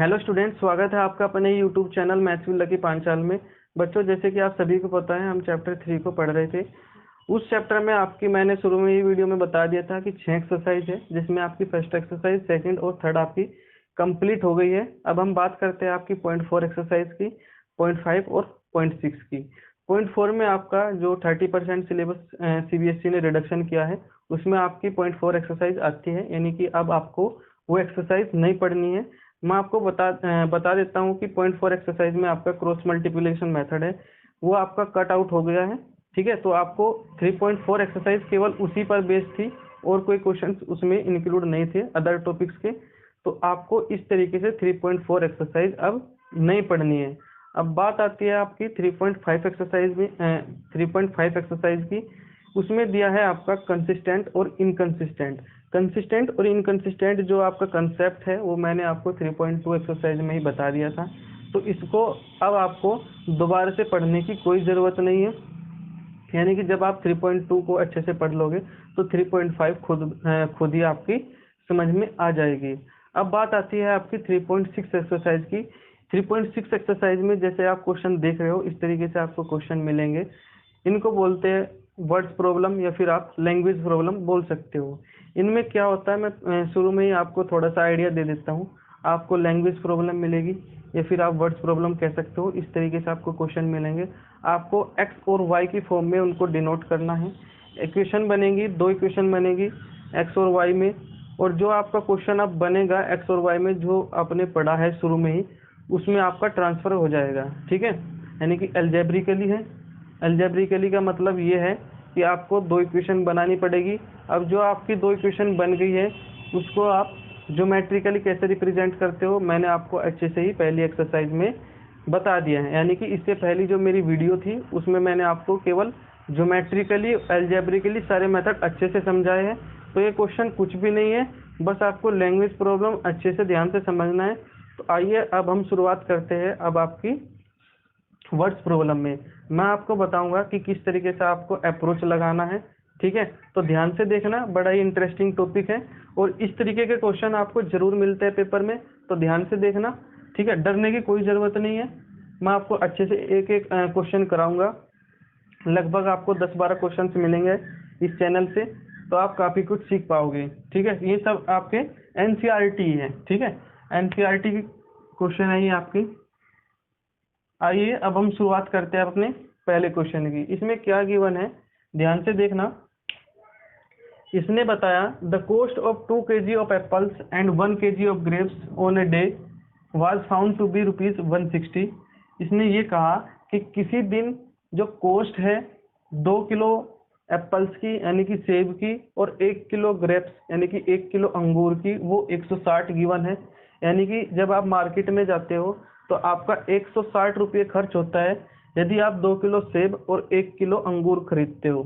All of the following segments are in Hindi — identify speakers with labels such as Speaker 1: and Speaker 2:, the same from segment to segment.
Speaker 1: हेलो स्टूडेंट, स्वागत है आपका अपने YouTube channel maths with lucky Panchal में। बच्चों, जैसे कि आप सभी को पता है, हम चैप्टर 3 को पढ़ रहे थे। उस चैप्टर में आपकी मैंने शुरू में ही वीडियो में बता दिया था कि 6 एक्सरसाइज है, जिसमें आपकी फर्स्ट एक्सरसाइज, सेकंड और थर्ड आपकी कंप्लीट हो गई है। अब हम बात करते हैं आपकी पॉइंट 4 एक्सरसाइज की, पॉइंट 5 और पॉइंट 6 की। पॉइंट 4 में आपका जो 30% सिलेबस सीबीएसई ने रिडक्शन किया है, उसमें आपकी पॉइंट 4 एक्सरसाइज आती है, यानी कि अब आपको वो एक्सरसाइज नहीं पढ़नी है। मैं आपको बता देता हूँ कि पॉइंट 4 एक्सरसाइज में आपका क्रॉस मल्टीप्लिकेशन मेथड है, वो आपका कट आउट हो गया है। ठीक है, तो आपको 3.4 एक्सरसाइज केवल उसी पर बेस्ड थी और कोई क्वेश्चन उसमें इंक्लूड नहीं थे अदर टॉपिक्स के। तो आपको इस तरीके से 3.4 एक्सरसाइज अब नहीं पढ़नी है। अब बात आती है आपकी 3.5 एक्सरसाइज में 3.5 एक्सरसाइज की। उसमें दिया है आपका कंसिस्टेंट और इनकंसिस्टेंट। कंसिस्टेंट और इनकंसिस्टेंट जो आपका कंसेप्ट है, वो मैंने आपको 3.2 एक्सरसाइज में ही बता दिया था। तो इसको अब आपको दोबारा से पढ़ने की कोई ज़रूरत नहीं है, यानी कि जब आप 3.2 को अच्छे से पढ़ लोगे तो 3.5 खुद ही आपकी समझ में आ जाएगी। अब बात आती है आपकी 3.6 एक्सरसाइज की। 3.6 एक्सरसाइज में जैसे आप क्वेश्चन देख रहे हो, इस तरीके से आपको क्वेश्चन मिलेंगे। इनको बोलते हैं वर्ड्स प्रॉब्लम या फिर आप लैंग्वेज प्रॉब्लम बोल सकते हो। इनमें क्या होता है, मैं शुरू में ही आपको थोड़ा सा आइडिया दे देता हूँ। आपको लैंग्वेज प्रॉब्लम मिलेगी या फिर आप वर्ड्स प्रॉब्लम कह सकते हो। इस तरीके से आपको क्वेश्चन मिलेंगे। आपको एक्स और वाई की फॉर्म में उनको डिनोट करना है। इक्वेशन बनेगी, 2 इक्वेशन बनेगी एक्स और वाई में, और जो आपका क्वेश्चन अब बनेगा एक्स और वाई में, जो आपने पढ़ा है शुरू में ही, उसमें आपका ट्रांसफर हो जाएगा। ठीक है, यानी कि एल्जेब्रिकली है। एल्जेब्रिकली का मतलब ये है कि आपको 2 इक्वेशन बनानी पड़ेगी। अब जो आपकी 2 इक्वेशन बन गई है, उसको आप ज्योमेट्रिकली कैसे रिप्रेजेंट करते हो, मैंने आपको अच्छे से ही पहली एक्सरसाइज में बता दिया है। यानी कि इससे पहली जो मेरी वीडियो थी, उसमें मैंने आपको केवल ज्योमेट्रिकली, एल्जेब्रिकली सारे मेथड अच्छे से समझाए हैं। तो ये क्वेश्चन कुछ भी नहीं है, बस आपको लैंग्वेज प्रॉब्लम अच्छे से ध्यान से समझना है। तो आइए अब हम शुरुआत करते हैं अब आपकी वर्ड्स प्रॉब्लम में। मैं आपको बताऊंगा कि किस तरीके से आपको अप्रोच लगाना है। ठीक है, तो ध्यान से देखना, बड़ा ही इंटरेस्टिंग टॉपिक है और इस तरीके के क्वेश्चन आपको जरूर मिलते हैं पेपर में, तो ध्यान से देखना। ठीक है, डरने की कोई ज़रूरत नहीं है। मैं आपको अच्छे से एक एक क्वेश्चन कराऊंगा। लगभग आपको 10-12 क्वेश्चन मिलेंगे इस चैनल से, तो आप काफ़ी कुछ सीख पाओगे। ठीक है, ये सब आपके एनसीईआरटी है। ठीक है, एनसीईआरटी की क्वेश्चन है ये आपकी। आइए अब हम शुरुआत करते हैं अपने पहले क्वेश्चन की। इसमें क्या गिवन है, ध्यान से देखना। इसने बताया the cost of 2 kg of apples and 1 kg of grapes on a day was found to be ₹160। इसने ये कहा कि किसी दिन जो कॉस्ट है 2 किलो एप्पल्स की, यानी कि सेब की, और 1 किलो ग्रेप्स यानी कि 1 किलो अंगूर की, वो 160 गिवन है। यानी कि जब आप मार्केट में जाते हो तो आपका 160 रुपये खर्च होता है यदि आप 2 किलो सेब और 1 किलो अंगूर खरीदते हो।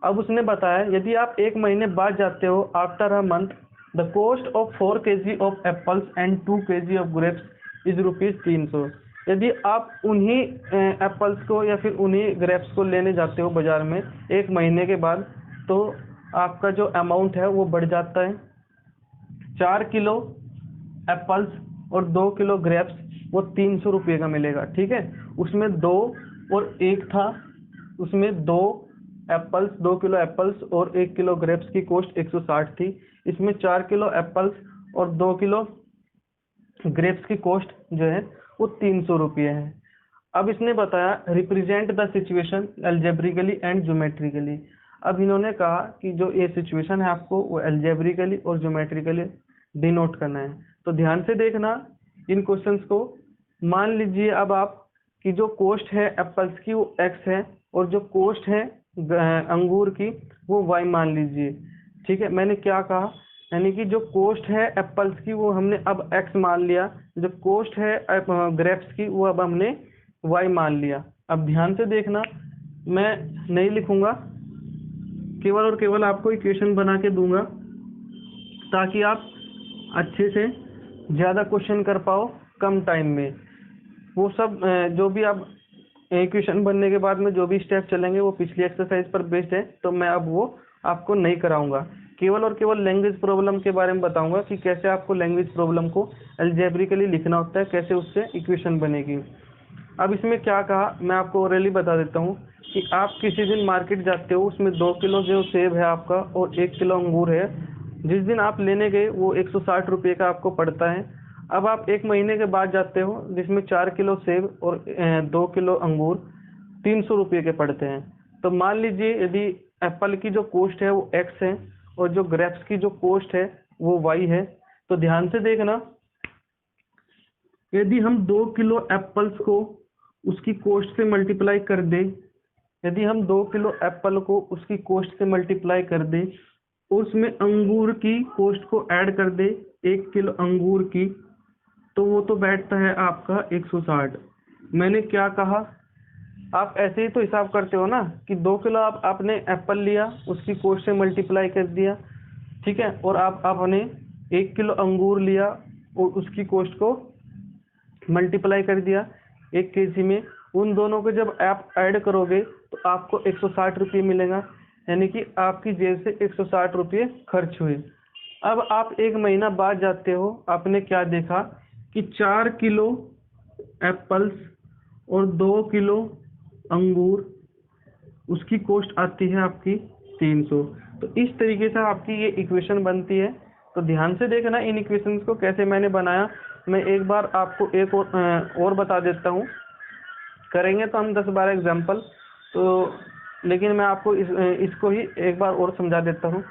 Speaker 1: अब उसने बताया यदि आप 1 महीने बाद जाते हो, after a month, the cost of 4 kg of apples and 2 kg of grapes is ₹300। यदि आप उन्हीं एप्पल्स को या फिर उन्हीं ग्रेप्स को लेने जाते हो बाजार में 1 महीने के बाद, तो आपका जो अमाउंट है वो बढ़ जाता है। 4 किलो एप्पल्स और 2 किलो ग्रेप्स, वो 300 रुपये का मिलेगा। ठीक है, उसमें 2 और 1 था, उसमें 2 एप्पल्स, 2 किलो एप्पल्स और 1 किलो ग्रेप्स की कॉस्ट 160 थी। इसमें 4 किलो एप्पल्स और 2 किलो ग्रेप्स की कॉस्ट जो है वो 300 रुपये है। अब इसने बताया represent the situation algebraically and geometrically. अब इन्होंने कहा कि जो ये सिचुएशन है आपको वो एल्जेब्रिकली और ज्योमेट्रिकली डिनोट करना है। तो ध्यान से देखना इन क्वेश्चंस को। मान लीजिए अब आप की जो कॉस्ट है एप्पल्स की वो x है, और जो कॉस्ट है अंगूर की वो y मान लीजिए। ठीक है, मैंने क्या कहा, यानी कि जो कॉस्ट है एप्पल्स की वो हमने अब x मान लिया, जो कॉस्ट है ग्रेप्स की वो अब हमने y मान लिया। अब ध्यान से देखना, मैं नहीं लिखूंगा, केवल और केवल आपको इक्वेशन बना के दूंगा ताकि आप अच्छे से ज़्यादा क्वेश्चन कर पाओ कम टाइम में। वो सब जो भी आप इक्वेशन बनने के बाद में जो भी स्टेप चलेंगे वो पिछली एक्सरसाइज पर बेस्ड है, तो मैं अब वो आपको नहीं कराऊंगा। केवल और केवल लैंग्वेज प्रॉब्लम के बारे में बताऊंगा कि कैसे आपको लैंग्वेज प्रॉब्लम को अलजेब्रिकली लिखना होता है, कैसे उससे इक्वेशन बनेगी। अब इसमें क्या कहा मैं आपको ओरली बता देता हूँ कि आप किसी दिन मार्केट जाते हो, उसमें 2 किलो जो सेब है आपका और 1 किलो अंगूर है। जिस दिन आप लेने गए वो 160 रुपये का आपको पड़ता है। अब आप 1 महीने के बाद जाते हो जिसमें 4 किलो सेब और 2 किलो अंगूर 300 रुपये के पड़ते हैं। तो मान लीजिए यदि एप्पल की जो कॉस्ट है वो एक्स है और जो ग्रेप्स की जो कॉस्ट है वो वाई है। तो ध्यान से देखना, यदि हम 2 किलो एप्पल्स को उसकी कॉस्ट से मल्टीप्लाई कर दें, यदि हम 2 किलो एप्पल को उसकी कॉस्ट से मल्टीप्लाई कर दें, उसमें अंगूर की कॉस्ट को ऐड कर दे 1 किलो अंगूर की, तो वो तो बैठता है आपका 160। मैंने क्या कहा, आप ऐसे ही तो हिसाब करते हो ना कि 2 किलो आपने एप्पल लिया, उसकी कॉस्ट से मल्टीप्लाई कर दिया, ठीक है, और आपने 1 किलो अंगूर लिया और उसकी कॉस्ट को मल्टीप्लाई कर दिया 1 केजी में। उन दोनों को जब आप ऐड करोगे तो आपको 160 रुपये मिलेगा, यानी कि आपकी जेब से 160 रुपये खर्च हुए। अब आप 1 महीना बाद जाते हो, आपने क्या देखा कि 4 किलो एप्पल्स और 2 किलो अंगूर, उसकी कॉस्ट आती है आपकी 300। तो इस तरीके से आपकी ये इक्वेशन बनती है। तो ध्यान से देखना इन इक्वेशंस को कैसे मैंने बनाया। मैं एक बार आपको एक और बता देता हूँ, करेंगे तो हम 10-12 एग्जाम्पल, तो लेकिन मैं आपको इसको ही एक बार और समझा देता हूँ।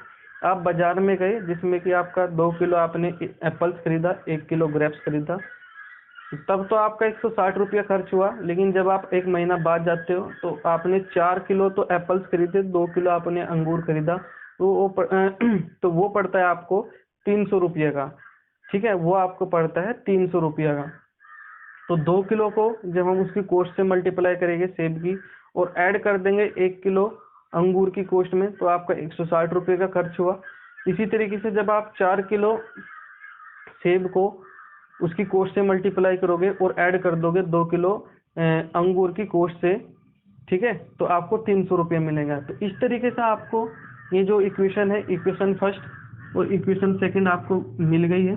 Speaker 1: आप बाजार में गए जिसमें कि आपका 2 किलो आपने एप्पल्स खरीदा, 1 किलो ग्रेप्स खरीदा, तब तो आपका 160 रुपया खर्च हुआ। लेकिन जब आप 1 महीना बाद जाते हो तो आपने 4 किलो तो एप्पल्स खरीदे, 2 किलो आपने अंगूर खरीदा, तो वो पड़ता है आपको 300 रुपये का, ठीक है, वो आपको पड़ता है 300 रुपये का। तो 2 किलो को जब हम उसकी कॉस्ट से मल्टीप्लाई करेंगे सेब की और ऐड कर देंगे 1 किलो अंगूर की कॉस्ट में, तो आपका 160 रुपये का खर्च हुआ। इसी तरीके से जब आप 4 किलो सेब को उसकी कॉस्ट से मल्टीप्लाई करोगे और ऐड कर दोगे 2 किलो अंगूर की कॉस्ट से, ठीक है, तो आपको 300 रुपये मिलेगा। तो इस तरीके से आपको ये जो इक्वेशन है, इक्वेशन फर्स्ट और इक्वेशन सेकंड आपको मिल गई है।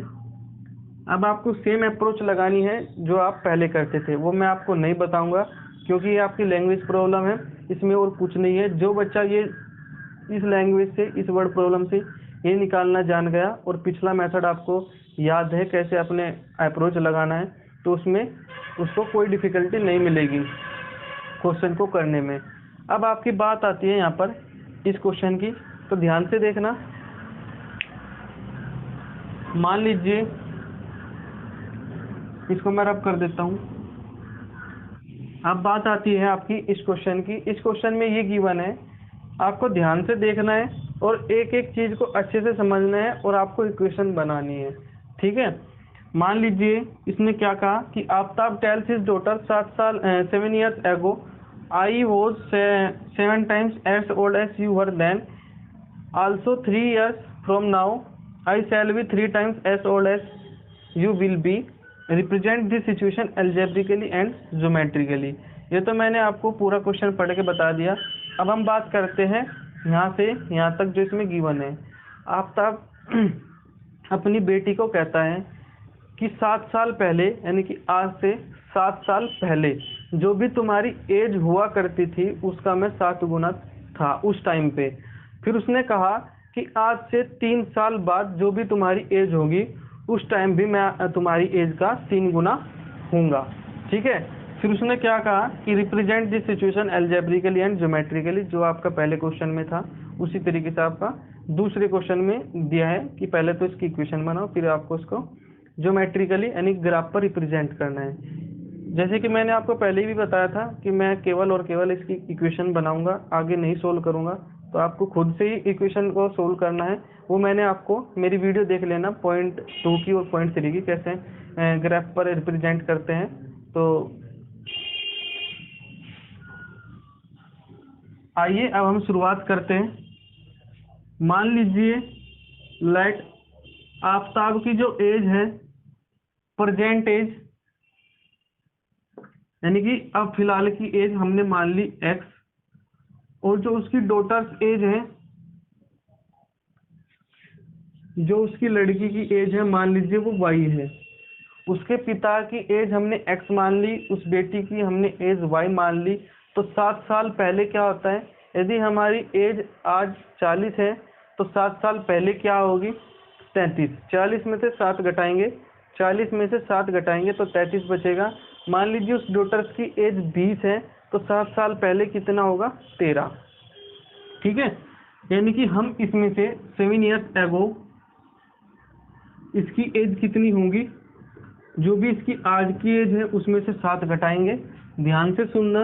Speaker 1: अब आपको सेम अप्रोच लगानी है जो आप पहले करते थे, वो मैं आपको नहीं बताऊंगा क्योंकि ये आपकी लैंग्वेज प्रॉब्लम है, इसमें और कुछ नहीं है। जो बच्चा ये इस लैंग्वेज से, इस वर्ड प्रॉब्लम से ये निकालना जान गया और पिछला मेथड आपको याद है कैसे अपने अप्रोच लगाना है, तो उसमें उसको कोई डिफिकल्टी नहीं मिलेगी क्वेश्चन को करने में। अब आपकी बात आती है यहाँ पर इस क्वेश्चन की, तो ध्यान से देखना। मान लीजिए इसको मैं रब कर देता हूँ। अब बात आती है आपकी इस क्वेश्चन की। इस क्वेश्चन में ये गिवन है, आपको ध्यान से देखना है और एक एक चीज को अच्छे से समझना है और आपको इक्वेशन बनानी है, ठीक है। मान लीजिए इसने क्या कहा कि Aftab tales his daughter 7 years ago I was 7 times as old as you were then, also 3 years from now I shall be 3 times as old as you will be, represent this situation algebraically and geometrically। ये तो मैंने आपको पूरा क्वेश्चन पढ़ के बता दिया। अब हम बात करते हैं यहाँ से यहाँ तक जो इसमें गिवन है। आफ्ताब अपनी बेटी को कहता है कि 7 साल पहले, यानी कि आज से 7 साल पहले जो भी तुम्हारी एज हुआ करती थी उसका मैं 7 गुना था उस टाइम पे। फिर उसने कहा कि आज से 3 साल बाद जो भी तुम्हारी एज होगी उस टाइम भी मैं तुम्हारी एज का 3 गुना हूँगा, ठीक है। फिर उसने क्या कहा कि represent this situation algebraically and geometrically, जो आपका पहले क्वेश्चन में था उसी तरीके से आपका दूसरे क्वेश्चन में दिया है कि पहले तो इसकी इक्वेशन बनाओ फिर आपको इसको ज्योमेट्रिकली यानी ग्राफ पर रिप्रेजेंट करना है। जैसे कि मैंने आपको पहले भी बताया था कि मैं केवल और केवल इसकी इक्वेशन बनाऊंगा, आगे नहीं सोल्व करूंगा, तो आपको खुद से ही इक्वेशन को सोल्व करना है। वो मैंने आपको मेरी वीडियो देख लेना पॉइंट 2 की और पॉइंट 3 की कैसे ग्राफ पर रिप्रेजेंट करते हैं। तो आइए अब हम शुरुआत करते हैं। मान लीजिए लेट आफ्ताब की जो एज है, प्रेजेंट एज, यानी कि अब फिलहाल की एज हमने मान ली x, और जो उसकी डॉटर्स एज है जो उसकी लड़की की एज है मान लीजिए वो y है, उसके पिता की एज हमने x मान ली, उस बेटी की हमने एज y मान ली। तो 7 साल पहले क्या होता है, यदि हमारी एज आज 40 है तो 7 साल पहले क्या होगी 33। 40 में से 7 घटाएंगे, 40 में से 7 घटाएंगे तो 33 बचेगा। मान लीजिए उस डॉटर्स की एज 20 है तो 7 साल पहले कितना होगा 13। ठीक है, यानी कि हम इसमें से 7 ईयर्स एगो इसकी एज कितनी होगी, जो भी इसकी आज की एज है उसमें से 7 घटाएंगे। ध्यान से सुनना,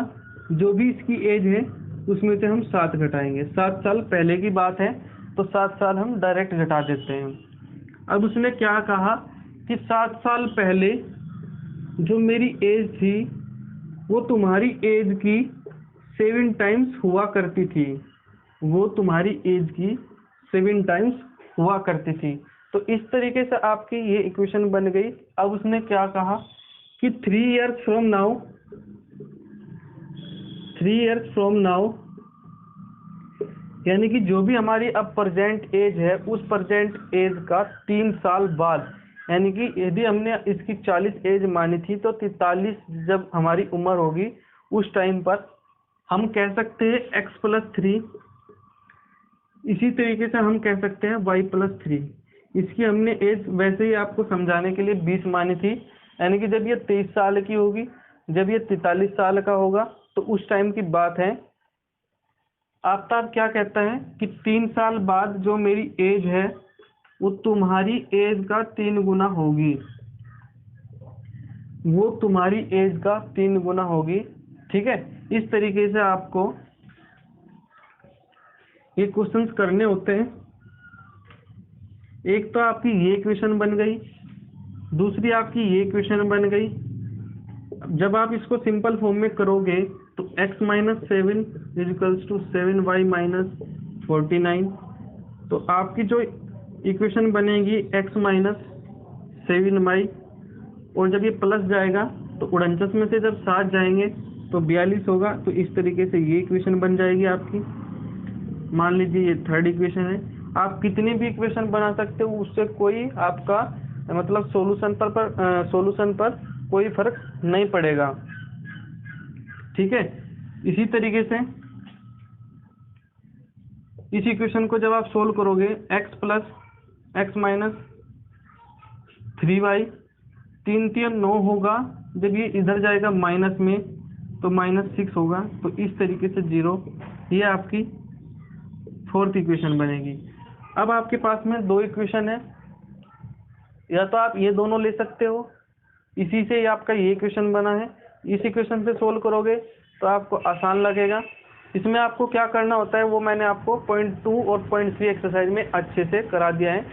Speaker 1: जो भी इसकी एज है उसमें से हम 7 घटाएंगे। 7 साल पहले की बात है तो 7 साल हम डायरेक्ट घटा देते हैं। अब उसने क्या कहा कि 7 साल पहले जो मेरी एज थी वो तुम्हारी एज की 7 टाइम्स हुआ करती थी, वो तुम्हारी एज की 7 टाइम्स हुआ करती थी। तो इस तरीके से आपकी ये इक्वेशन बन गई। अब उसने क्या कहा कि 3 years from now, 3 years from now, यानी कि जो भी हमारी अब प्रेजेंट एज है उस प्रेजेंट एज का 3 साल बाद, यानी कि यदि हमने इसकी 40 एज मानी थी तो 43 जब हमारी उम्र होगी उस टाइम पर हम कह सकते हैं x+3। इसी तरीके से हम कह सकते हैं y+3। इसकी हमने एज वैसे ही आपको समझाने के लिए 20 मानी थी, यानी कि जब ये 23 साल की होगी, जब ये 43 साल का होगा तो उस टाइम की बात है। आफ्ताब क्या कहता है कि 3 साल बाद जो मेरी एज है वो तुम्हारी एज का 3 गुना होगी, वो तुम्हारी एज का 3 गुना होगी। ठीक है, इस तरीके से आपको ये क्वेश्चंस करने होते हैं। एक तो आपकी ये इक्वेशन बन गई, दूसरी आपकी ये इक्वेशन बन गई। जब आप इसको सिंपल फॉर्म में करोगे तो x - 7 = 7y - 49। तो आपकी जो इक्वेशन बनेगी x - 7y, और जब ये प्लस जाएगा तो 49 में से जब 7 जाएंगे तो 42 होगा। तो इस तरीके से ये इक्वेशन बन जाएगी आपकी। मान लीजिए ये थर्ड इक्वेशन है। आप कितनी भी इक्वेशन बना सकते हो, उससे कोई आपका मतलब सॉल्यूशन पर कोई फर्क नहीं पड़ेगा। ठीक है, इसी तरीके से इस इक्वेशन को जब आप सोल्व करोगे x + x - 3y, 3 3 9 होगा, जब ये इधर जाएगा माइनस में तो -6 होगा। तो इस तरीके से 0, ये आपकी फोर्थ इक्वेशन बनेगी। अब आपके पास में 2 इक्वेशन है, या तो आप ये दोनों ले सकते हो, इसी से ही आपका ये इक्वेशन बना है। इस इक्वेशन से सोल्व करोगे तो आपको आसान लगेगा। इसमें आपको क्या करना होता है वो मैंने आपको पॉइंट 2 और पॉइंट 3 एक्सरसाइज में अच्छे से करा दिया है।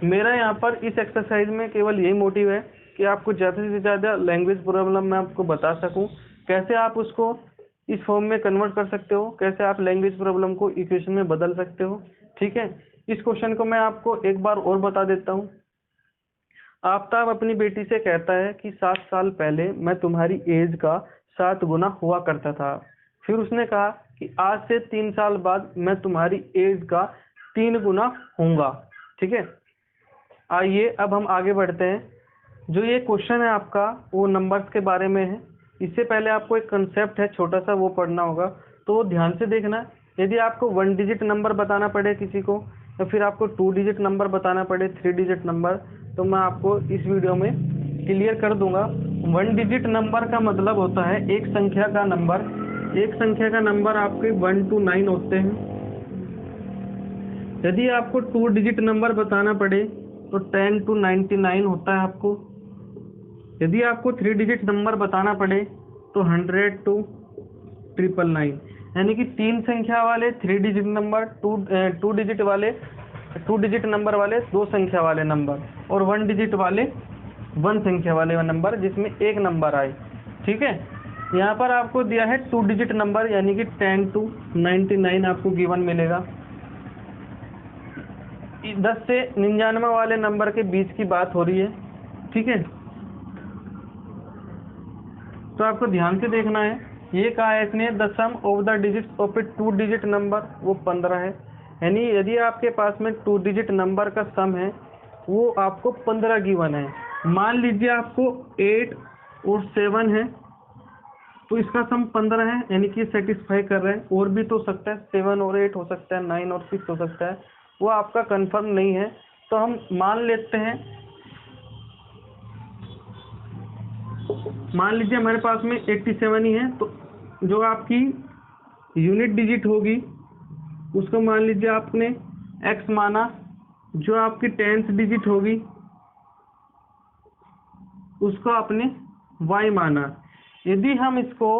Speaker 1: मेरा यहाँ पर इस एक्सरसाइज में केवल यही मोटिव है कि आपको ज़्यादा से ज़्यादा लैंग्वेज प्रॉब्लम मैं आपको बता सकूँ, कैसे आप उसको इस फॉर्म में कन्वर्ट कर सकते हो, कैसे आप लैंग्वेज प्रॉब्लम को इक्वेशन में बदल सकते हो। ठीक है, इस क्वेश्चन को मैं आपको एक बार और बता देता हूँ। आफ्ताब अपनी बेटी से कहता है कि 7 साल पहले मैं तुम्हारी एज का 7 गुना हुआ करता था। फिर उसने कहा कि आज से 3 साल बाद मैं तुम्हारी एज का 3 गुना होऊंगा। ठीक है, आइए अब हम आगे बढ़ते हैं। जो ये क्वेश्चन है आपका वो नंबर्स के बारे में है। इससे पहले आपको एक कंसेप्ट है छोटा सा, वो पढ़ना होगा, तो ध्यान से देखना। यदि आपको 1 डिजिट नंबर बताना पड़े किसी को, या फिर आपको 2 डिजिट नंबर बताना पड़े, 3 डिजिट नंबर, तो मैं आपको इस वीडियो में क्लियर कर दूंगा। 1 डिजिट नंबर का मतलब होता है एक संख्या का नंबर। एक संख्या का नंबर आपके 1 to 9 होते हैं। यदि आपको 2 डिजिट नंबर बताना पड़े तो 10 to 99 होता है आपको। यदि आपको 3 डिजिट नंबर बताना पड़े तो 100 to 999, यानी कि 3 संख्या वाले 3 डिजिट नंबर, 2 डिजिट वाले 2 डिजिट नंबर वाले 2 संख्या वाले नंबर, और 1 डिजिट वाले 1 संख्या वाले नंबर जिसमें एक नंबर आए। ठीक है, यहाँ पर आपको दिया है 2 डिजिट नंबर, यानी कि 10 to 99 आपको गिवन मिलेगा। 10 से 99 वाले नंबर के बीच की बात हो रही है। ठीक है, तो आपको ध्यान से देखना है। ये कहा है इसने the sum of the digits of a 2 digit number, वो 15 है। यानी यदि आपके पास में 2 डिजिट नंबर का सम है, वो आपको 15 गिवन है। मान लीजिए आपको 8 और 7 है, तो इसका सम 15 है, यानी कि सेटिस्फाई कर रहे हैं। और भी तो हो सकता है, 7 और 8 हो सकता है, 9 और 6 हो सकता है, वो आपका कंफर्म नहीं है। तो हम मान लेते हैं, मान लीजिए हमारे पास में 87 ही है, तो जो आपकी यूनिट डिजिट होगी उसको मान लीजिए आपने x माना, जो आपकी 10th डिजिट होगी उसको आपने y माना। यदि हम इसको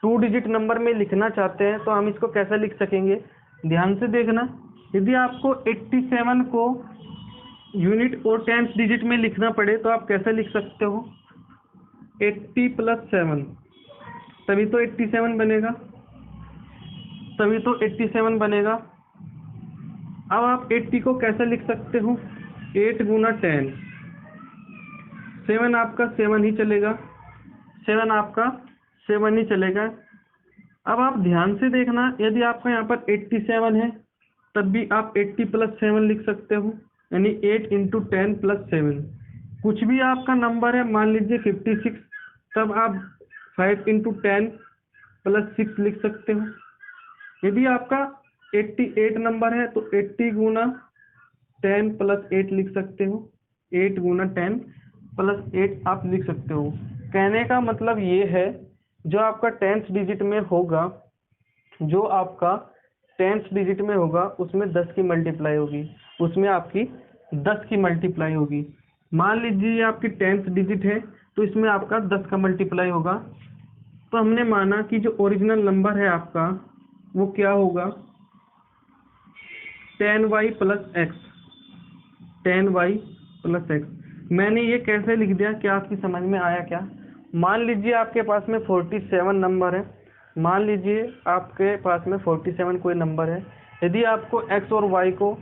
Speaker 1: 2 डिजिट नंबर में लिखना चाहते हैं तो हम इसको कैसे लिख सकेंगे, ध्यान से देखना। यदि आपको 87 को यूनिट और 10th डिजिट में लिखना पड़े तो आप कैसे लिख सकते हो, 80 + 7, तभी तो 87 बनेगा, तभी तो 87 बनेगा। अब आप 80 को कैसे लिख सकते हो, 8 × 10, 7 आपका 7 ही चलेगा, 7 आपका 7 ही चलेगा। अब आप ध्यान से देखना, यदि आपका यहाँ पर 87 है तब भी आप 80 + 7 लिख सकते हो, यानी 8 × 10 + 7। कुछ भी आपका नंबर है, मान लीजिए 56, तब आप 5 × 10 + 6 लिख सकते हो। यदि आपका 88 नंबर है तो 80 × 10 + 8 लिख सकते हो, 8 × 10 + 8 आप लिख सकते हो। कहने का मतलब ये है, जो आपका 10th डिजिट में होगा, जो आपका 10th डिजिट में होगा उसमें 10 की मल्टीप्लाई होगी, उसमें आपकी 10 की मल्टीप्लाई होगी। मान लीजिए आपकी 10th डिजिट है तो इसमें आपका 10 का मल्टीप्लाई होगा। तो हमने माना कि जो ओरिजिनल नंबर है आपका वो क्या होगा, 10y + x, 10y + x। मैंने ये कैसे लिख दिया, क्या आपकी समझ में आया क्या? मान लीजिए आपके पास में 47 नंबर है, मान लीजिए आपके पास में 47 कोई नंबर है। यदि आपको x और y को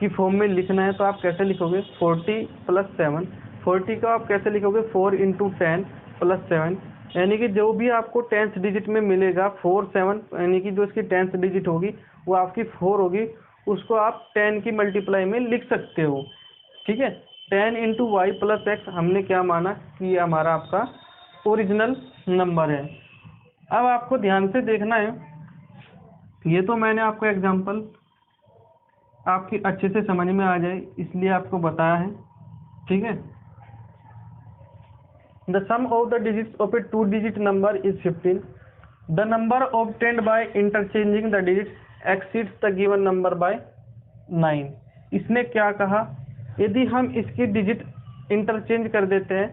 Speaker 1: की फॉर्म में लिखना है तो आप कैसे लिखोगे, 40 + 7, 40 को आप कैसे लिखोगे, 4 × 10 + 7, यानी कि जो भी आपको 10th डिजिट में मिलेगा 4 7, यानी कि जो इसकी 10th डिजिट होगी वो आपकी 4 होगी, उसको आप 10 की मल्टीप्लाई में लिख सकते हो। ठीक है, 10 × y + x हमने क्या माना कि ये हमारा आपका ओरिजिनल नंबर है। अब आपको ध्यान से देखना है, ये तो मैंने आपको एग्जांपल आपकी अच्छे से समझ में आ जाए इसलिए आपको बताया है। ठीक है, the sum of the digits of a 2 digit number is 15। The number obtained by interchanging the digits exceeds the given number by 9। इसने क्या कहा, यदि हम इसकी डिजिट इंटरचेंज कर देते हैं,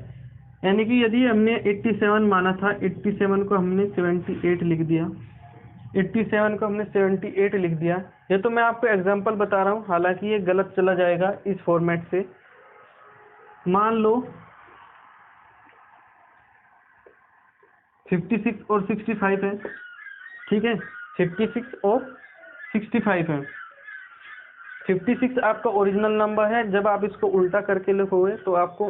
Speaker 1: यानी कि यदि हमने 87 माना था, 87 को हमने 78 लिख दिया, 87 को हमने 78 लिख दिया। ये तो मैं आपको एग्जांपल बता रहा हूँ, हालांकि ये गलत चला जाएगा इस फॉर्मेट से। मान लो 56 और 65 है, ठीक है, 56 और 65 है। 56 आपका ओरिजिनल नंबर है, जब आप इसको उल्टा करके लिखोगे तो आपको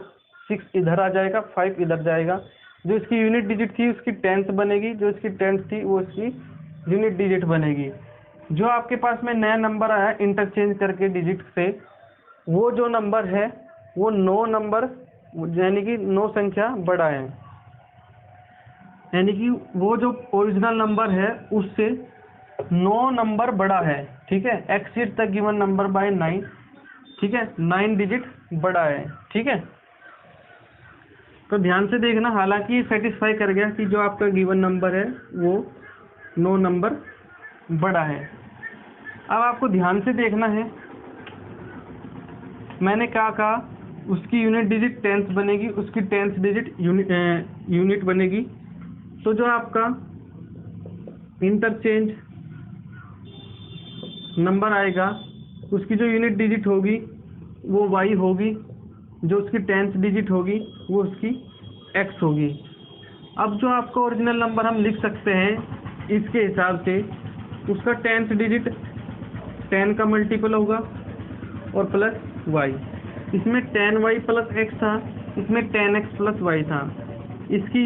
Speaker 1: 6 इधर आ जाएगा, 5 इधर जाएगा। जो इसकी यूनिट डिजिट थी उसकी 10th बनेगी, जो इसकी 10th थी वो इसकी यूनिट डिजिट बनेगी। जो आपके पास में नया नंबर आया इंटरचेंज करके डिजिट से, वो जो नंबर है वो 9 नंबर, यानी कि 9 संख्या बड़ा है, यानी कि वो जो ओरिजिनल नंबर है उससे 9 नंबर बड़ा है। ठीक है, exceed the given number by 9, ठीक है, 9 डिजिट बड़ा है। ठीक है, तो ध्यान से देखना, हालांकि सेटिस्फाई कर गया कि जो आपका गिवन नंबर है वो 9 नंबर बड़ा है। अब आपको ध्यान से देखना है, मैंने क्या कहा, उसकी यूनिट डिजिट 10th बनेगी, उसकी 10th डिजिट यूनिट बनेगी। तो जो आपका इंटरचेंज नंबर आएगा उसकी जो यूनिट डिजिट होगी वो y होगी, जो उसकी 10th डिजिट होगी वो उसकी x होगी। अब जो आपका ओरिजिनल नंबर हम लिख सकते हैं इसके हिसाब से, उसका 10th डिजिट 10 का मल्टीपल होगा और प्लस y। इसमें 10y + x था, इसमें 10x + y था। इसकी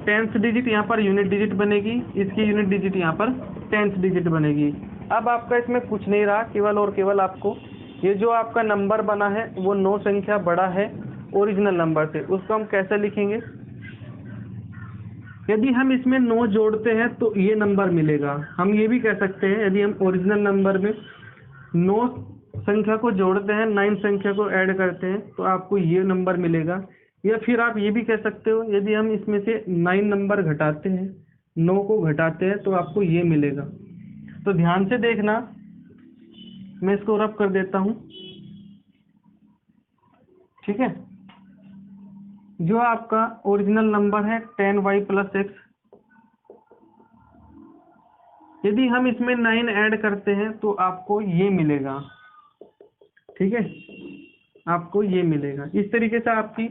Speaker 1: 10th डिजिट यहाँ पर यूनिट डिजिट बनेगी, इसकी यूनिट डिजिट यहाँ पर 10th डिजिट बनेगी। अब आपका इसमें कुछ नहीं रहा, केवल और केवल आपको ये जो आपका नंबर बना है वो 9 संख्या बड़ा है ओरिजिनल नंबर से, उसको हम कैसे लिखेंगे? यदि हम इसमें 9 जोड़ते हैं तो ये नंबर मिलेगा। हम ये भी कह सकते हैं यदि हम ओरिजिनल नंबर में 9 संख्या को जोड़ते हैं, 9 संख्या को ऐड करते हैं तो आपको ये नंबर मिलेगा। या फिर आप ये भी कह सकते हो यदि हम इसमें से 9 नंबर घटाते हैं, 9 को घटाते हैं तो आपको ये मिलेगा। तो ध्यान से देखना, मैं इसको रब कर देता हूँ, ठीक है। जो आपका ओरिजिनल नंबर है 10y + x, यदि हम इसमें 9 ऐड करते हैं तो आपको ये मिलेगा, ठीक है, आपको ये मिलेगा। इस तरीके से आपकी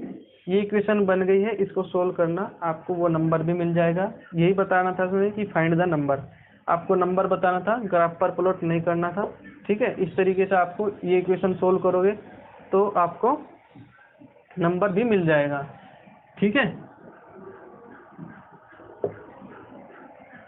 Speaker 1: ये इक्वेशन बन गई है। इसको सोल्व करना, आपको वो नंबर भी मिल जाएगा। यही बताना था उसमें कि फाइंड द नंबर, आपको नंबर बताना था, ग्राफ पर प्लॉट नहीं करना था, ठीक है। इस तरीके से आपको ये इक्वेशन सोल्व करोगे तो आपको नंबर भी मिल जाएगा, ठीक है।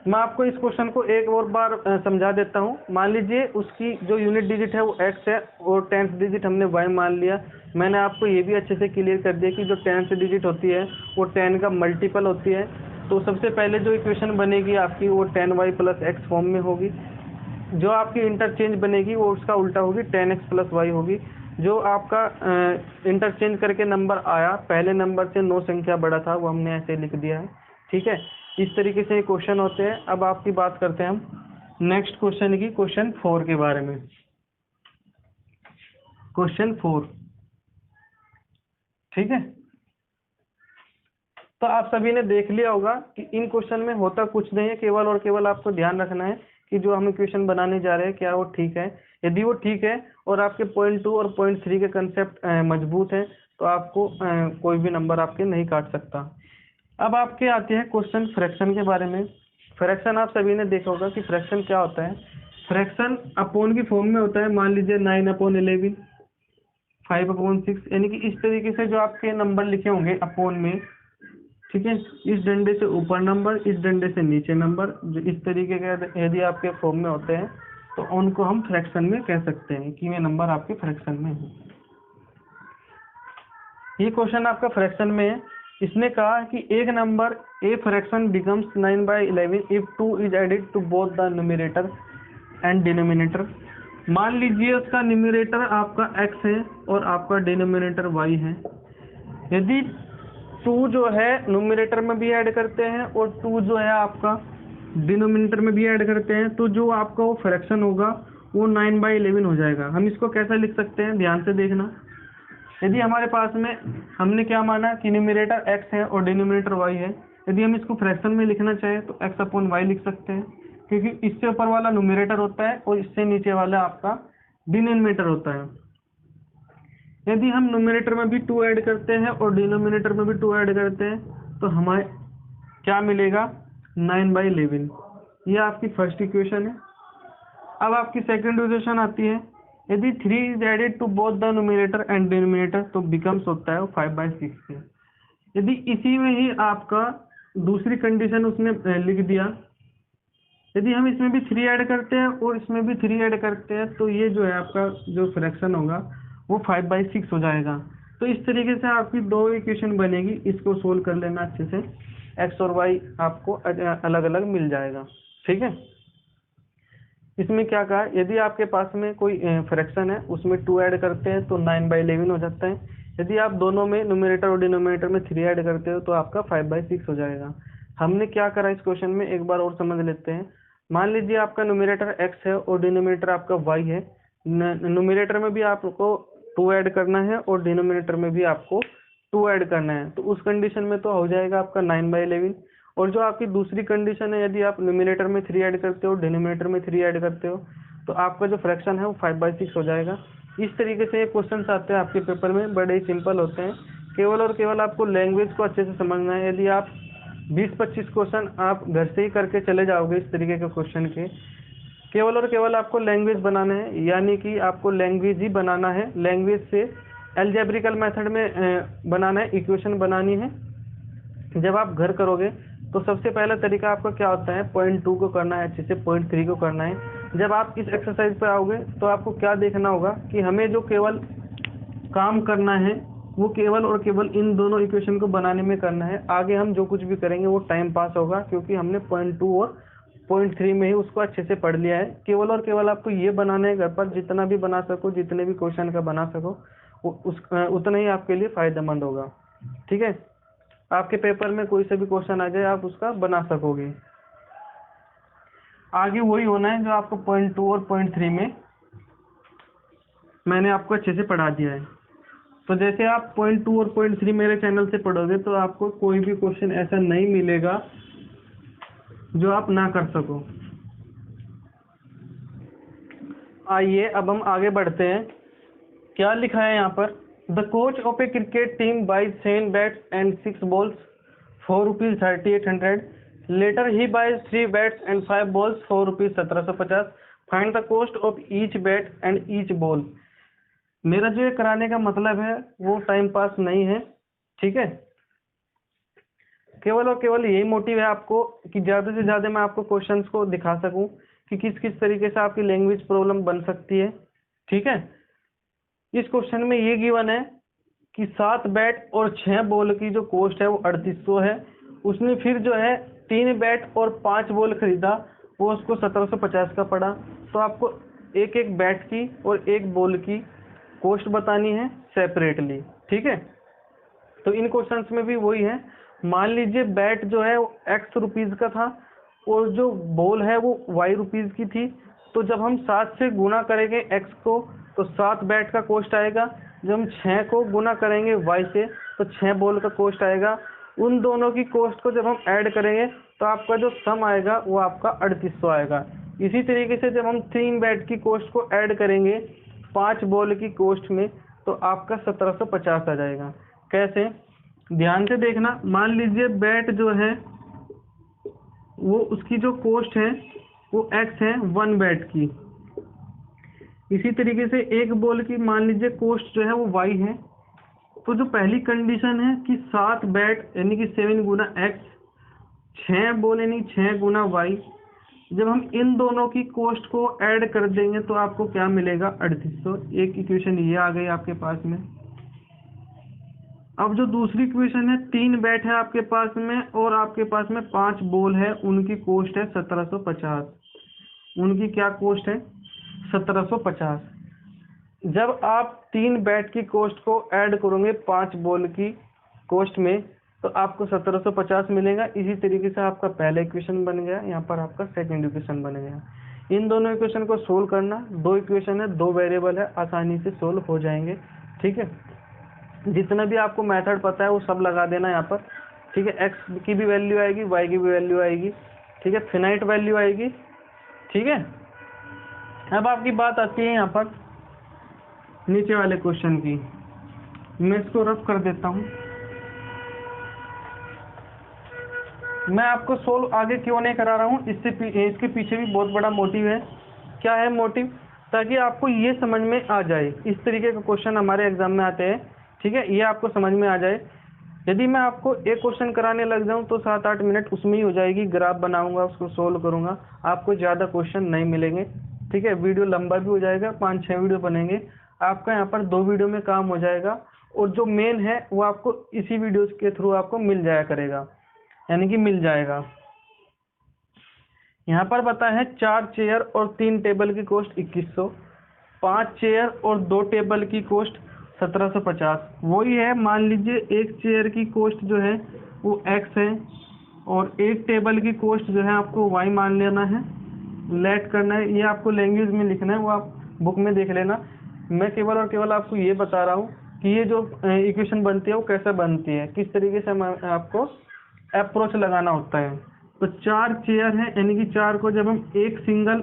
Speaker 1: मैं आपको इस क्वेश्चन को एक और बार समझा देता हूँ। मान लीजिए उसकी जो यूनिट डिजिट है वो x है और 10th डिजिट हमने y मान लिया। मैंने आपको ये भी अच्छे से क्लियर कर दिया कि जो 10th डिजिट होती है वो 10 का मल्टीपल होती है। तो सबसे पहले जो इक्वेशन बनेगी आपकी वो 10y + x फॉर्म में होगी। जो आपकी इंटरचेंज बनेगी वो उसका उल्टा होगी, 10x + y होगी। जो आपका इंटरचेंज करके नंबर आया, पहले नंबर से 9 संख्या बड़ा था, वो हमने ऐसे लिख दिया है, ठीक है। इस तरीके से क्वेश्चन होते हैं। अब आपकी बात करते हैं हम नेक्स्ट क्वेश्चन की, क्वेश्चन 4 के बारे में। क्वेश्चन 4, ठीक है। तो आप सभी ने देख लिया होगा कि इन क्वेश्चन में होता कुछ नहीं है, केवल और केवल आपको ध्यान रखना है कि जो हम इक्वेशन बनाने जा रहे हैं क्या वो ठीक है। यदि वो ठीक है और आपके पॉइंट 2 और पॉइंट 3 के कंसेप्ट मजबूत है तो आपको कोई भी नंबर आपके नहीं काट सकता। अब आपके आते हैं क्वेश्चन फ्रैक्शन के बारे में। फ्रैक्शन आप सभी ने देखा होगा कि फ्रैक्शन क्या होता है। फ्रैक्शन अपोन की फॉर्म में होता है। मान लीजिए 9/11, 5/6, यानी कि इस तरीके से जो आपके नंबर लिखे होंगे अपोन में, ठीक है, इस डंडे से ऊपर नंबर, इस डंडे से नीचे नंबर, जो इस तरीके के यदि आपके फॉर्म में होते हैं तो उनको हम फ्रैक्शन में कह सकते हैं कि ये नंबर आपके फ्रैक्शन में है। ये क्वेश्चन आपका फ्रैक्शन में है। इसने कहा कि एक number a fraction becomes 9/11 if 2 is added to both the numerator and denominator. मान लीजिए उसका न्यूमरेटर आपका x है और आपका डिनोमिनेटर y है। यदि 2 जो है न्यूमरेटर में भी ऐड करते हैं और 2 जो है आपका डिनोमिनेटर में भी ऐड करते हैं तो जो आपका वो फ्रैक्शन होगा वो 9/11 हो जाएगा। हम इसको कैसा लिख सकते हैं, ध्यान से देखना। यदि हमारे पास में हमने क्या माना कि न्यूमरेटर x है और डिनोमिनेटर y है, यदि हम इसको फ्रैक्शन में लिखना चाहें तो x/y लिख सकते हैं, क्योंकि इससे ऊपर वाला न्यूमरेटर होता है और इससे नीचे वाला आपका डिनोमिनेटर होता है। यदि हम न्यूमरेटर में भी 2 ऐड करते हैं और डिनोमिनेटर में भी 2 ऐड करते हैं तो हमें क्या मिलेगा, 9/11। ये आपकी फर्स्ट इक्वेशन है। अब आपकी सेकंड इक्वेशन आती है, यदि 3 is added to both the numerator and denominator तो बिकम्स होता है 5/6। यदि इसी में ही आपका दूसरी कंडीशन उसने लिख दिया, यदि हम इसमें भी 3 ऐड करते हैं और इसमें भी 3 ऐड करते हैं तो ये जो है आपका जो फ्रैक्शन होगा वो 5/6 हो जाएगा। तो इस तरीके से आपकी 2 इक्वेशन बनेगी। इसको सोल्व कर लेना अच्छे से, x और y आपको अलग अलग मिल जाएगा, ठीक है। इसमें क्या कहा, यदि आपके पास में कोई फ्रैक्शन है उसमें 2 ऐड करते हैं तो 9/11 हो जाता है। यदि आप दोनों में न्यूमरेटर और डिनोमिनेटर में 3 ऐड करते हो तो आपका 5/6 हो जाएगा। हमने क्या करा इस क्वेश्चन में, एक बार और समझ लेते हैं। मान लीजिए आपका न्यूमरेटर x है और डिनोमिनेटर आपका y है। न्यूमरेटर में भी आपको 2 ऐड करना है और डिनोमिनेटर में भी आपको 2 ऐड करना है, तो उस कंडीशन में तो हो जाएगा आपका 9/11। और जो आपकी दूसरी कंडीशन है, यदि आप न्यूमरेटर में 3 ऐड करते हो, डिनोमिनेटर में 3 ऐड करते हो तो आपका जो फ्रैक्शन है वो 5/6 हो जाएगा। इस तरीके से ये क्वेश्चन आते हैं आपके पेपर में, बड़े ही सिंपल होते हैं। केवल और केवल आपको लैंग्वेज को अच्छे से समझना है। यदि आप 20-25 क्वेश्चन आप घर से ही करके चले जाओगे इस तरीके के क्वेश्चन के, केवल और केवल आपको लैंग्वेज बनाना है, यानी कि आपको लैंग्वेज ही बनाना है। लैंग्वेज से अलजेब्रिकल मेथड में बनाना है, इक्वेशन बनानी है। जब आप घर करोगे तो सबसे पहला तरीका आपका क्या होता है, पॉइंट 2 को करना है अच्छे से, पॉइंट 3 को करना है। जब आप इस एक्सरसाइज पे आओगे तो आपको क्या देखना होगा कि हमें जो केवल काम करना है वो केवल और केवल इन दोनों इक्वेशन को बनाने में करना है। आगे हम जो कुछ भी करेंगे वो टाइम पास होगा, क्योंकि हमने पॉइंट 2 और पॉइंट 3 में ही उसको अच्छे से पढ़ लिया है। केवल और केवल आपको ये बनाना है घर पर, जितना भी बना सको, जितने भी क्वेश्चन का बना सको उतना ही आपके लिए फायदेमंद होगा। ठीक है, आपके पेपर में कोई सा भी क्वेश्चन आ जाए आप उसका बना सकोगे। आगे वही होना है जो आपको पॉइंट 2 और पॉइंट 3 में मैंने आपको अच्छे से पढ़ा दिया है। तो जैसे आप पॉइंट 2 और पॉइंट 3 मेरे चैनल से पढ़ोगे तो आपको कोई भी क्वेश्चन ऐसा नहीं मिलेगा जो आप ना कर सको। आइए अब हम आगे बढ़ते हैं। क्या लिखा है यहाँ पर, the coach of a cricket team buys 7 bats and 6 balls for rupees 3800। Later he buys 3 bats and 5 balls for rupees 1750। Find the cost of each bat and each ball. मेरा जो ये कराने का मतलब है वो टाइम पास नहीं है, ठीक है। केवल और केवल यही मोटिव है आपको कि ज़्यादा से ज़्यादा मैं आपको क्वेश्चंस को दिखा सकूं कि किस किस तरीके से आपकी लैंग्वेज प्रॉब्लम बन सकती है, ठीक है। इस क्वेश्चन में ये गिवन है कि 7 बैट और 6 बॉल की जो कॉस्ट है वो 3800 है। उसने फिर जो है 3 बैट और 5 बॉल खरीदा, वो उसको 1750 का पड़ा। तो आपको एक एक बैट की और एक बॉल की कॉस्ट बतानी है सेपरेटली, ठीक है। तो इन क्वेश्चंस में भी वही है। मान लीजिए बैट जो है वो x रुपीज का था और जो बॉल है वो y रुपीज की थी। तो जब हम 7 से गुना करेंगे x को तो 7 बैट का कॉस्ट आएगा। जब हम 6 को गुना करेंगे y से तो 6 बॉल का कॉस्ट आएगा। उन दोनों की कॉस्ट को जब हम ऐड करेंगे तो आपका जो सम आएगा वो आपका 3800 आएगा। इसी तरीके से जब हम 3 बैट की कॉस्ट को ऐड करेंगे 5 बॉल की कॉस्ट में तो आपका 1750 आ जाएगा। कैसे, ध्यान से देखना। मान लीजिए बैट जो है वो उसकी जो कॉस्ट है वो x है 1 बैट की। इसी तरीके से एक बॉल की मान लीजिए कॉस्ट जो है वो y है। तो जो पहली कंडीशन है कि 7 बैट यानी कि 7 गुना x, 6 बॉल यानी 6 गुना y, जब हम इन दोनों की कॉस्ट को ऐड कर देंगे तो आपको क्या मिलेगा, 3800। एक इक्वेशन ये आ गई आपके पास में। अब जो दूसरी इक्वेशन है, 3 बैट है आपके पास में और आपके पास में 5 बॉल है, उनकी कॉस्ट है 1750। उनकी क्या कॉस्ट है, 1750। जब आप 3 बैट की कॉस्ट को ऐड करोगे 5 बॉल की कॉस्ट में तो आपको 1750 मिलेगा। इसी तरीके से आपका पहला इक्वेशन बन गया, यहाँ पर आपका सेकंड इक्वेशन बन गया। इन दोनों इक्वेशन को सोल्व करना, 2 इक्वेशन है 2 वेरिएबल है, आसानी से सोल्व हो जाएंगे, ठीक है। जितना भी आपको मेथड पता है वो सब लगा देना यहाँ पर, ठीक है। एक्स की भी वैल्यू आएगी, वाई की भी वैल्यू आएगी, ठीक है, फिनाइट वैल्यू आएगी, ठीक है। अब आपकी बात आती है यहाँ पर नीचे वाले क्वेश्चन की। मैं इसको रफ कर देता हूँ। मैं आपको सोल्व आगे क्यों नहीं करा रहा हूँ, इसके पीछे भी बहुत बड़ा मोटिव है। क्या है मोटिव, ताकि आपको ये समझ में आ जाए। इस तरीके का क्वेश्चन हमारे एग्जाम में आते हैं, ठीक है, ये आपको समझ में आ जाए। यदि मैं आपको एक क्वेश्चन कराने लग जाऊं तो 7-8 मिनट उसमें ही हो जाएगी। ग्राफ बनाऊंगा, उसको सोल्व करूंगा, आपको ज़्यादा क्वेश्चन नहीं मिलेंगे, ठीक है। वीडियो लंबा भी हो जाएगा, 5-6 वीडियो बनेंगे, आपका यहाँ पर 2 वीडियो में काम हो जाएगा। और जो मेन है वो आपको इसी वीडियोस के थ्रू आपको मिल जाया करेगा, यानी कि मिल जाएगा। यहाँ पर बता है 4 चेयर और 3 टेबल की कॉस्ट 2100, 5 चेयर और 2 टेबल की कॉस्ट 1750। वही है, मान लीजिए एक चेयर की कॉस्ट जो है वो x है और एक टेबल की कॉस्ट जो है आपको y मान लेना है, लेट करना है। ये आपको लैंग्वेज में लिखना है, वो आप बुक में देख लेना। मैं केवल और केवल आपको ये बता रहा हूँ कि ये जो इक्वेशन बनती है वो कैसे बनती है, किस तरीके से आपको अप्रोच लगाना होता है। तो 4 चेयर है, यानी कि 4 को जब हम एक सिंगल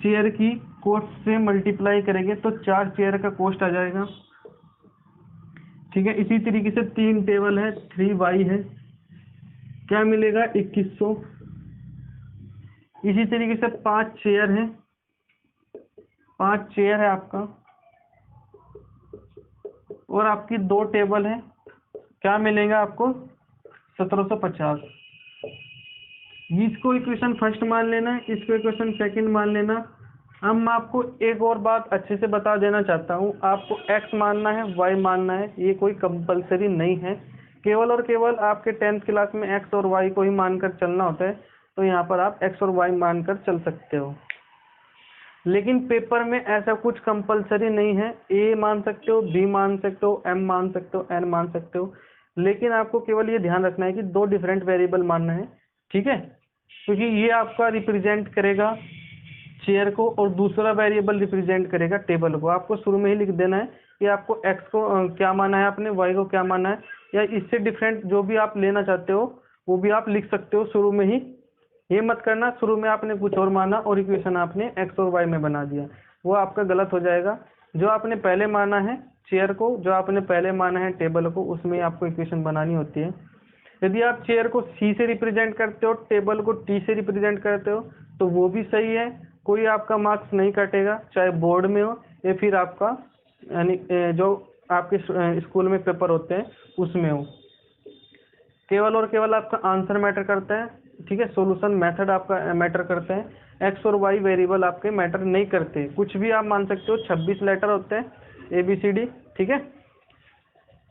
Speaker 1: चेयर की कॉस्ट से मल्टीप्लाई करेंगे तो 4 चेयर का कॉस्ट आ जाएगा, ठीक है। इसी तरीके से 3 टेबल है, 3y है, क्या मिलेगा, 2100। इसी तरीके से 5 चेयर है, 5 चेयर है आपका और आपकी 2 टेबल है, क्या मिलेगा आपको, 1750। इसको इक्वेशन फर्स्ट मान लेना है, इसको इक्वेशन सेकंड मान लेना। अब मैं आपको एक और बात अच्छे से बता देना चाहता हूँ, आपको x मानना है y मानना है, ये कोई कंपलसरी नहीं है। केवल और केवल आपके 10th क्लास में x और y को ही मानकर चलना होता है, तो यहाँ पर आप x और y मानकर चल सकते हो। लेकिन पेपर में ऐसा कुछ कंपलसरी नहीं है, a मान सकते हो, b मान सकते हो, m मान सकते हो, n मान सकते हो। लेकिन आपको केवल ये ध्यान रखना है कि 2 डिफरेंट वेरिएबल मानना है, ठीक है, क्योंकि ये आपका रिप्रेजेंट करेगा चेयर को और दूसरा वेरिएबल रिप्रेजेंट करेगा टेबल को। आपको शुरू में ही लिख देना है कि आपको x को क्या माना है, आपने y को क्या माना है, या इससे डिफरेंट जो भी आप लेना चाहते हो वो भी आप लिख सकते हो शुरू में ही। ये मत करना शुरू में आपने कुछ और माना और इक्वेशन आपने x और y में बना दिया, वो आपका गलत हो जाएगा। जो आपने पहले माना है चेयर को, जो आपने पहले माना है टेबल को, उसमें आपको इक्वेशन बनानी होती है। यदि आप चेयर को C से रिप्रेजेंट करते हो, टेबल को T से रिप्रेजेंट करते हो, तो वो भी सही है, कोई आपका मार्क्स नहीं कटेगा, चाहे बोर्ड में हो या फिर आपका यानी जो आपके स्कूल में पेपर होते हैं उसमें हो। केवल और केवल आपका आंसर मैटर करता है, ठीक है, सॉल्यूशन मेथड आपका मैटर करता है। x और y वेरिएबल आपके मैटर नहीं करते, कुछ भी आप मान सकते हो। 26 लेटर होते हैं ABCD, ठीक है,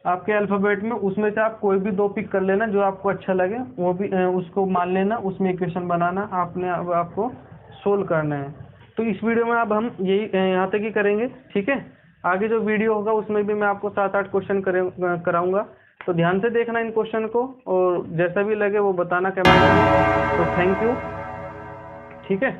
Speaker 1: आपके अल्फाबेट में, उसमें से आप कोई भी 2 पिक कर लेना जो आपको अच्छा लगे, वो भी उसको मान लेना, उसमें इक्वेशन बनाना आपने, अब आपको सोल्व करना है। तो इस वीडियो में अब हम यही यहाँ तक ही करेंगे, ठीक है। आगे जो वीडियो होगा उसमें भी मैं आपको 7-8 क्वेश्चन कराऊंगा, तो ध्यान से देखना इन क्वेश्चन को, और जैसा भी लगे वो बताना कमेंट में। तो थैंक यू, ठीक है।